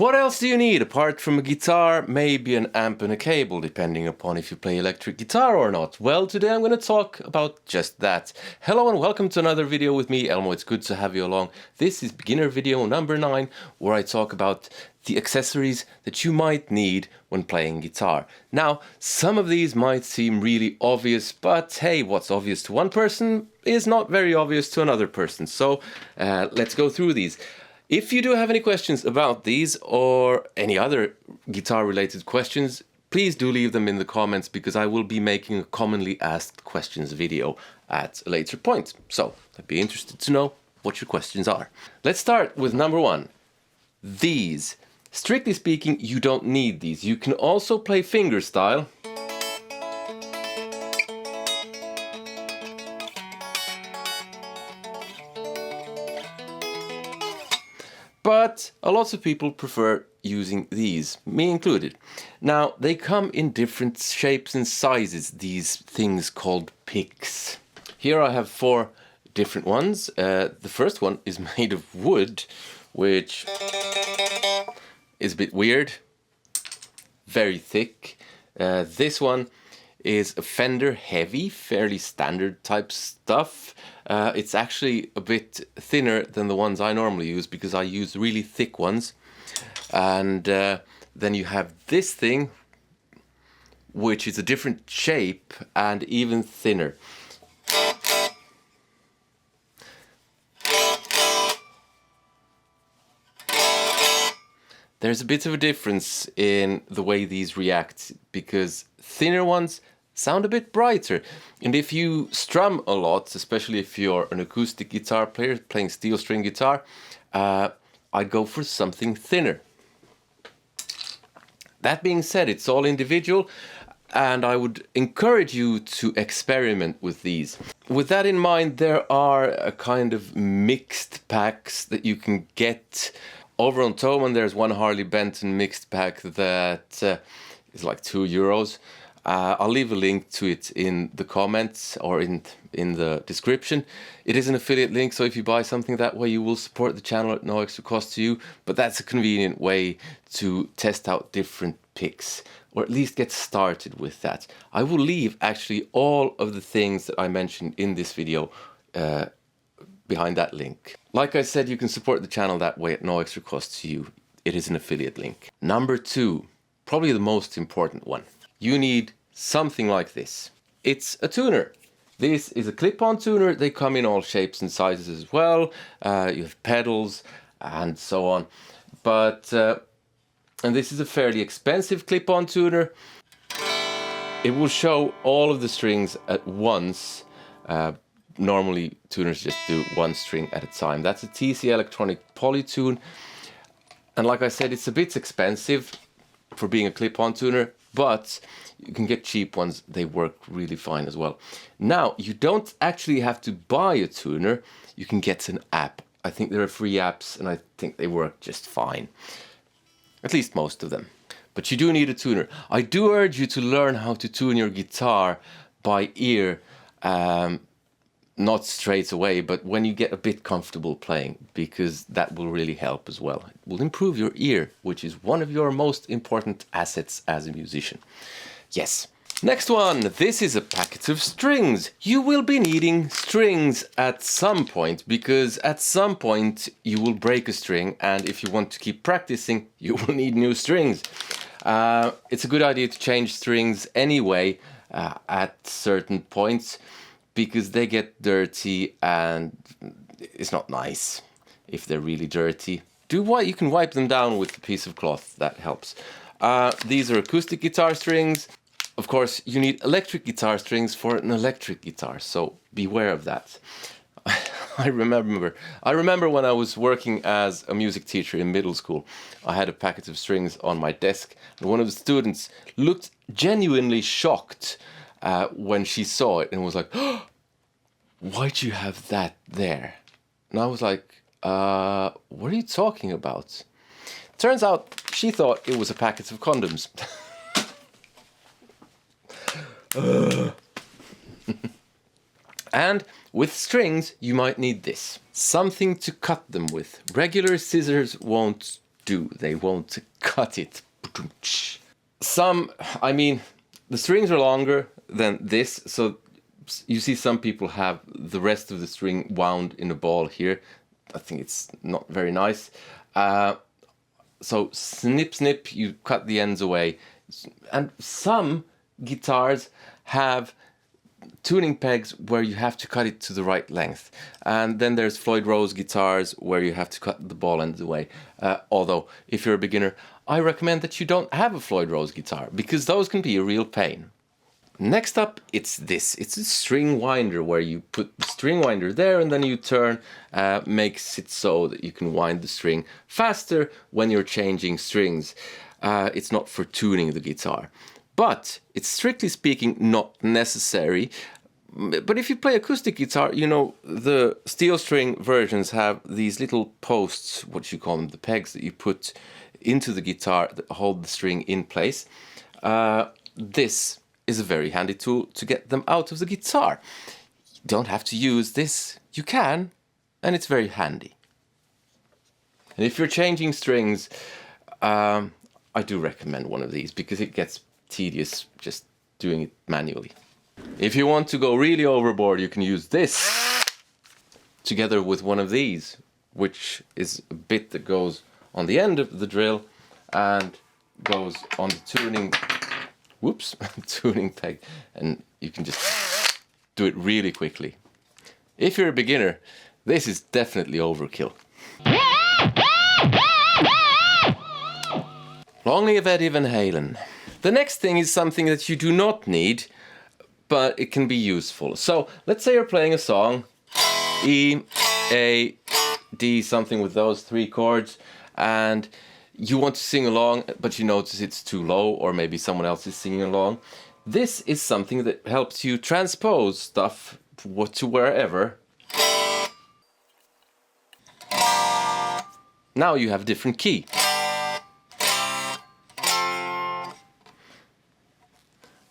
What else do you need apart from a guitar, maybe an amp and a cable, depending upon if you play electric guitar or not? Well, today I'm going to talk about just that. Hello and welcome to another video with me, Elmo. It's good to have you along. This is beginner video number 9, where I talk about the accessories that you might need when playing guitar. Now, some of these might seem really obvious, but hey, what's obvious to one person is not very obvious to another person. So let's go through these. If you do have any questions about these or any other guitar related questions, please do leave them in the comments, because I will be making a commonly asked questions video at a later point. So I'd be interested to know what your questions are. Let's start with number 1. These. Strictly speaking, you don't need these. You can also play fingerstyle. But a lot of people prefer using these, me included. Now, they come in different shapes and sizes, these things called picks. Here I have 4 different ones. The first one is made of wood, which is a bit weird, very thick. This one is a Fender heavy, fairly standard type stuff. It's actually a bit thinner than the ones I normally use, because I use really thick ones. And then you have this thing, which is a different shape and even thinner. There's a bit of a difference in the way these react, because thinner ones sound a bit brighter. And if you strum a lot, especially if you're an acoustic guitar player playing steel string guitar, I'd go for something thinner. That being said, it's all individual, and I would encourage you to experiment with these. With that in mind, there are a kind of mixed packs that you can get. Over on Thomann, there's one Harley Benton mixed pack that is like €2. I'll leave a link to it in the comments or in the description. It is an affiliate link, so if you buy something that way, you will support the channel at no extra cost to you. But that's a convenient way to test out different picks, or at least get started with that. I will leave actually all of the things that I mentioned in this video behind that link. Like I said, you can support the channel that way at no extra cost to you. It is an affiliate link. Number 2, probably the most important one. You need something like this. It's a tuner. This is a clip-on tuner. They come in all shapes and sizes as well. You have pedals and so on. But, and this is a fairly expensive clip-on tuner. It will show all of the strings at once. Normally tuners just do one string at a time. That's a TC Electronic Polytune. And like I said, it's a bit expensive for being a clip-on tuner, but you can get cheap ones. They work really fine as well. Now, you don't actually have to buy a tuner. You can get an app. I think there are free apps, and I think they work just fine. At least most of them. But you do need a tuner. I do urge you to learn how to tune your guitar by ear. Not straight away, but when you get a bit comfortable playing, because that will really help as well. It will improve your ear, which is one of your most important assets as a musician. Yes. Next one. This is a packet of strings. You will be needing strings at some point, because at some point you will break a string, and if you want to keep practicing, you will need new strings. It's a good idea to change strings anyway at certain points, because they get dirty and it's not nice if they're really dirty. You can wipe them down with a piece of cloth, that helps. These are acoustic guitar strings. Of course, you need electric guitar strings for an electric guitar, so beware of that. I remember when I was working as a music teacher in middle school, I had a packet of strings on my desk, and one of the students looked genuinely shocked when she saw it and was like, oh, why'd you have that there? And I was like, what are you talking about? Turns out she thought it was a packet of condoms. And with strings, you might need this. Something to cut them with. Regular scissors won't do. They won't cut it. Some, I mean, the strings are longer than this, so you see some people have the rest of the string wound in a ball here. I think it's not very nice. So snip, snip, you cut the ends away. And some guitars have tuning pegs where you have to cut it to the right length. And then there's Floyd Rose guitars where you have to cut the ball ends away. Although, if you're a beginner, I recommend that you don't have a Floyd Rose guitar, because those can be a real pain. Next up, it's this. It's a string winder where you put the string winder there and then you turn, makes it so that you can wind the string faster when you're changing strings. It's not for tuning the guitar. But it's strictly speaking not necessary. But if you play acoustic guitar, you know, the steel string versions have these little posts, what you call them, the pegs that you put into the guitar that hold the string in place. This is a very handy tool to get them out of the guitar. You don't have to use this. You can, and it's very handy. And if you're changing strings, I do recommend one of these because it gets tedious just doing it manually. If you want to go really overboard, you can use this together with one of these, which is a bit that goes on the end of the drill and goes on the tuning, tuning peg, and you can just do it really quickly. If you're a beginner, this is definitely overkill. Long live Eddie Van Halen. The next thing is something that you do not need, but it can be useful. So let's say you're playing a song, E, A, D, something with those three chords, and you want to sing along, but you notice it's too low, or maybe someone else is singing along. This is something that helps you transpose stuff to wherever. Now you have a different key.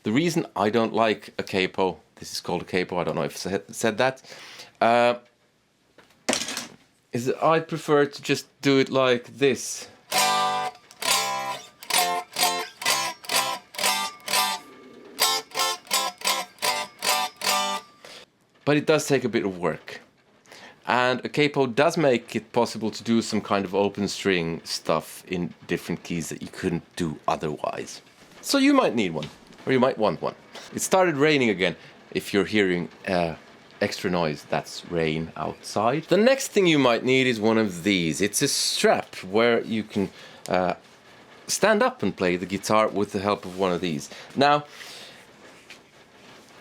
The reason I don't like a capo, this is called a capo, I don't know if I said that, is that I prefer to just do it like this. But it does take a bit of work. And a capo does make it possible to do some kind of open string stuff in different keys that you couldn't do otherwise. So you might need one. Or you might want one. It started raining again. If you're hearing extra noise, that's rain outside. The next thing you might need is one of these. It's a strap where you can stand up and play the guitar with the help of one of these. Now,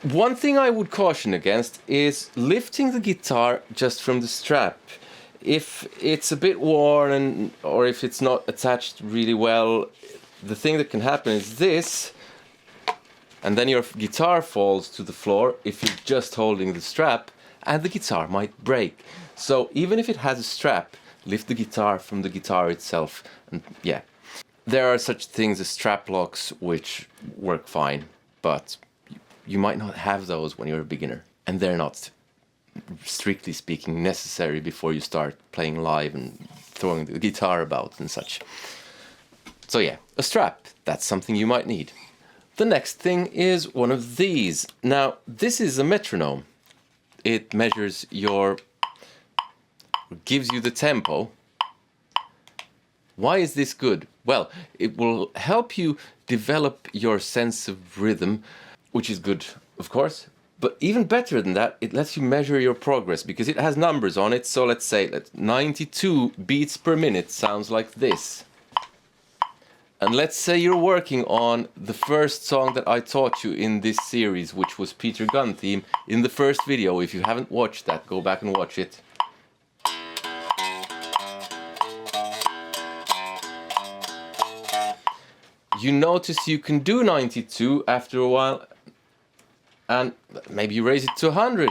one thing I would caution against is lifting the guitar just from the strap. If it's a bit worn or if it's not attached really well, the thing that can happen is this. And then your guitar falls to the floor if you're just holding the strap, and the guitar might break. So even if it has a strap, lift the guitar from the guitar itself. And yeah, there are such things as strap locks which work fine, but you might not have those when you're a beginner. And they're not, strictly speaking, necessary before you start playing live and throwing the guitar about and such. So yeah, a strap, that's something you might need. The next thing is one of these. Now, this is a metronome. It measures gives you the tempo. Why is this good? Well, it will help you develop your sense of rhythm, which is good, of course. But even better than that, it lets you measure your progress because it has numbers on it. So let's say 92 beats per minute sounds like this. And let's say you're working on the first song that I taught you in this series, which was Peter Gunn theme, in the first video. If you haven't watched that, go back and watch it. You notice you can do 92 after a while, and maybe you raise it to 100.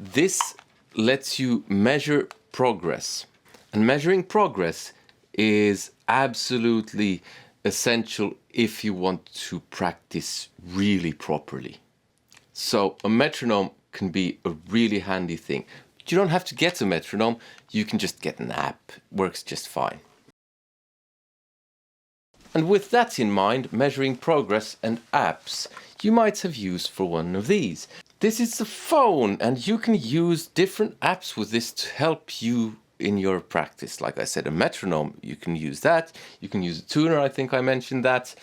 This lets you measure progress. And measuring progress is absolutely essential if you want to practice really properly. So a metronome can be a really handy thing. You don't have to get a metronome, you can just get an app, works just fine. And with that in mind, measuring progress and apps, you might have used for one of these. This is a phone, and you can use different apps with this to help you in your practice. Like I said, a metronome, you can use that. You can use a tuner, I think I mentioned that.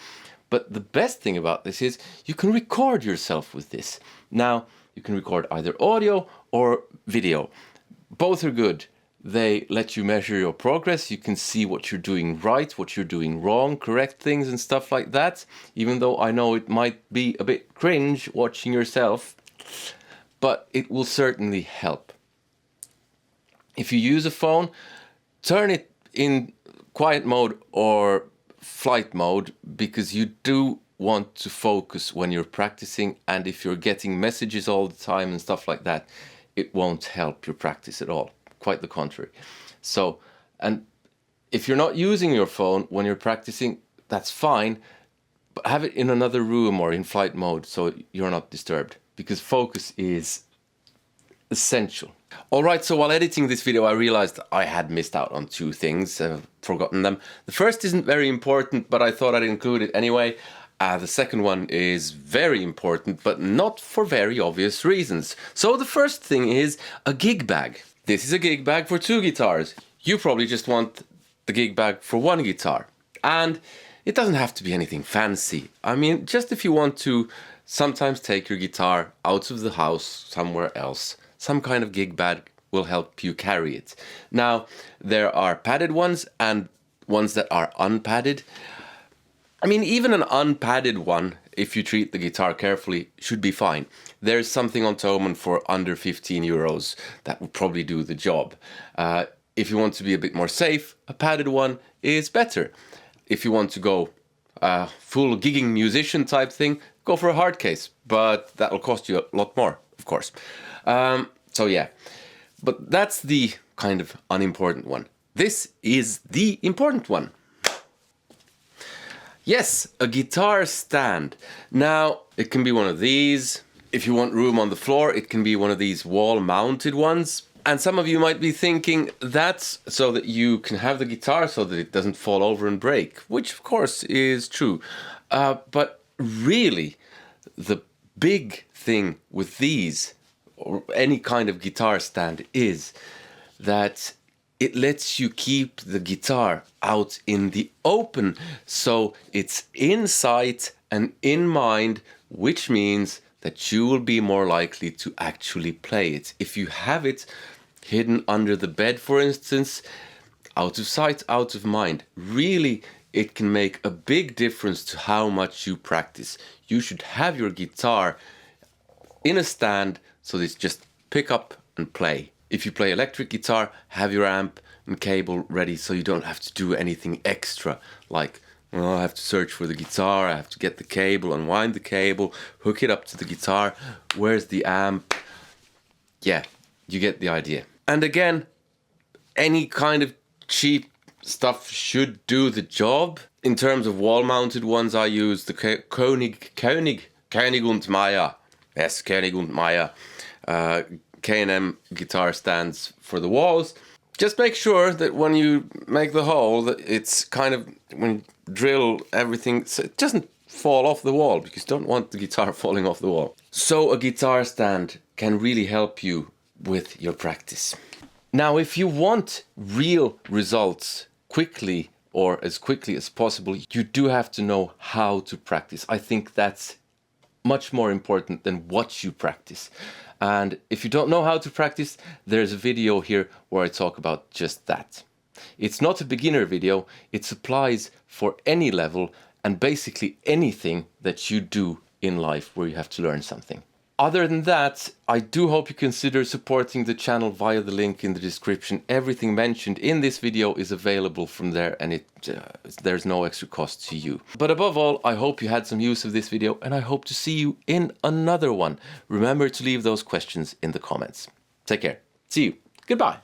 But the best thing about this is you can record yourself with this. Now, you can record either audio or video. Both are good. They let you measure your progress. You can see what you're doing right, what you're doing wrong, correct things and stuff like that. Even though I know it might be a bit cringe watching yourself, but it will certainly help. If you use a phone, turn it in quiet mode or flight mode, because you do want to focus when you're practicing, and if you're getting messages all the time and stuff like that, it won't help your practice at all. Quite the contrary. So, and if you're not using your phone when you're practicing, that's fine, but have it in another room or in flight mode so you're not disturbed, because focus is essential. Alright, so while editing this video I realized I had missed out on two things, forgotten them. The first isn't very important, but I thought I'd include it anyway. The second one is very important, but not for very obvious reasons. So the first thing is a gig bag. This is a gig bag for 2 guitars. You probably just want the gig bag for 1 guitar. And it doesn't have to be anything fancy. I mean, just if you want to sometimes take your guitar out of the house somewhere else, some kind of gig bag will help you carry it. Now, there are padded ones and ones that are unpadded. I mean, even an unpadded one, if you treat the guitar carefully, should be fine. There's something on Thomann for under 15 euros that will probably do the job. If you want to be a bit more safe, a padded one is better. If you want to go full gigging musician type thing, go for a hard case, but that'll cost you a lot more, of course. So yeah, but that's the kind of unimportant one. This is the important one. Yes, a guitar stand. Now, it can be one of these. If you want room on the floor, it can be one of these wall-mounted ones. And some of you might be thinking that's so that you can have the guitar so that it doesn't fall over and break, which of course is true. But really, the big thing with these, or any kind of guitar stand, is that it lets you keep the guitar out in the open, so it's in sight and in mind, which means that you will be more likely to actually play it. If you have it hidden under the bed, for instance, out of sight, out of mind, really it can make a big difference to how much you practice. You should have your guitar in a stand so that it's just pick up and play. If you play electric guitar, have your amp and cable ready so you don't have to do anything extra, like, well, I have to search for the guitar, I have to get the cable, unwind the cable, hook it up to the guitar, where's the amp? Yeah, you get the idea. And again, any kind of cheap stuff should do the job. In terms of wall-mounted ones, I use the Koenig und Meyer. Yes, Koenig und Meyer. K&M guitar stands for the walls. Just make sure that when you make the hole, that it's kind of, when you drill everything, so it doesn't fall off the wall, because you don't want the guitar falling off the wall. So a guitar stand can really help you with your practice. Now, if you want real results quickly, or as quickly as possible, you do have to know how to practice. I think that's much more important than what you practice. And if you don't know how to practice, there's a video here where I talk about just that. It's not a beginner video, it applies for any level and basically anything that you do in life where you have to learn something. Other than that, I do hope you consider supporting the channel via the link in the description. Everything mentioned in this video is available from there, and there's no extra cost to you. But above all, I hope you had some use of this video, and I hope to see you in another one. Remember to leave those questions in the comments. Take care. See you. Goodbye.